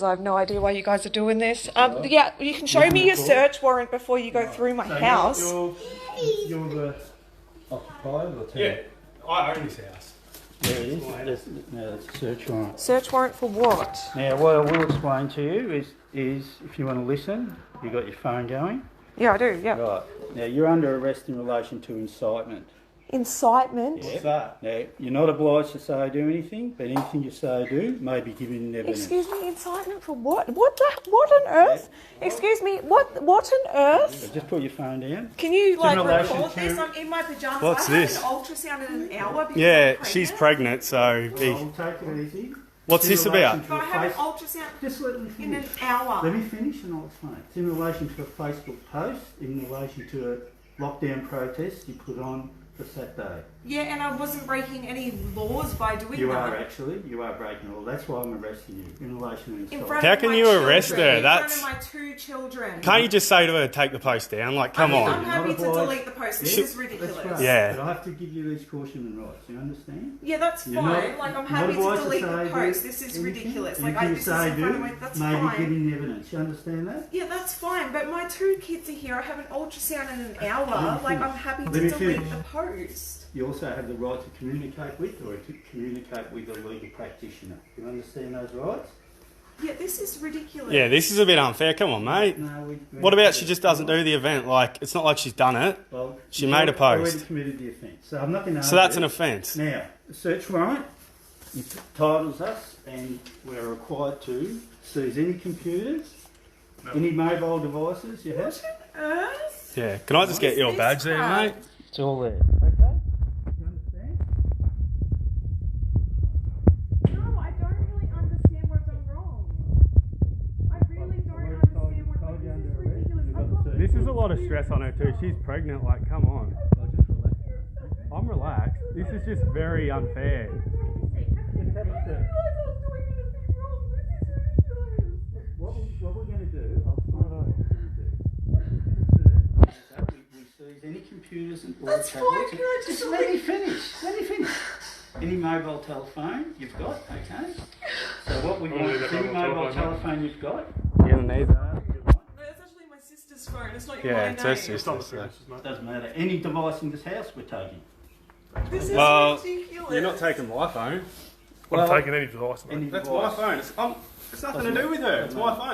I have no idea why you guys are doing this. Yeah, you can show me your search warrant before you go through my house. You're the occupier of the tenant? Yeah, I own this house. Yeah, it is. That's a search warrant. Search warrant for what? Now, what I will explain to you is if you want to listen, you got your phone going? Yeah, I do, yeah. Right. Now, you're under arrest in relation to incitement. Incitement? What's that? Now, you're not obliged to say or do anything, but anything you say or do may be given evidence. Excuse me, incitement for what? What on earth? Yeah. Excuse me, what on earth? So just put your phone down. Can you record this? I'm in my pajamas. What's this? I had an ultrasound in an hour because Yeah, I'm she's pregnant, so... I'll take it easy. What's this about? But I have an ultrasound just let me in finish. an hour. Let me finish and I'll explain. It's in relation to a Facebook post, in relation to a lockdown protest you put on for Saturday. Yeah, and I wasn't breaking any laws by doing that. You are actually. You are breaking the law. That's why I'm arresting you in relation to incitement. How can you arrest her? That's... In front of my 2 children. Can't you just say to her, take the post down? Like, come on. I'm happy to delete the post. This is ridiculous. Right. Yeah. But I have to give you these caution rights. You understand? Yeah, that's fine. I'm happy to delete the post. This is ridiculous. This is in front of my... That's fine. Maybe giving evidence. You understand that? Yeah, that's fine. But my 2 kids are here. I have an ultrasound in an hour. I'm happy to delete the post. You also have the right to communicate with or to communicate with a legal practitioner. You understand those rights? Yeah, this is ridiculous. Yeah, this is a bit unfair. Come on, mate. No, what about she just doesn't do the event? Like, it's not like she's done it. Well, she made a post. Already committed the offence. So I'm not going to. So that's an offence. Now, the search warrant entitles us, and we're required to seize any computers, any mobile devices you have. What on earth? Yeah. Can I just get your badge there, mate? It's all there. This is a lot of stress on her too. She's pregnant, like, come on. I'm relaxed. This is just very unfair. What we're going to do, we seize any computers and That's fine, can I just let me finish. Any mobile telephone you've got, okay? So what we want is any mobile telephone you've got. You're going to need that. Sister's phone. It's not your it's her sister's. Doesn't matter. Any device in this house, we're taking. This is ridiculous. You're not taking my phone. I'm taking any device, mate. That's my phone. It's nothing to do with her. It's my phone.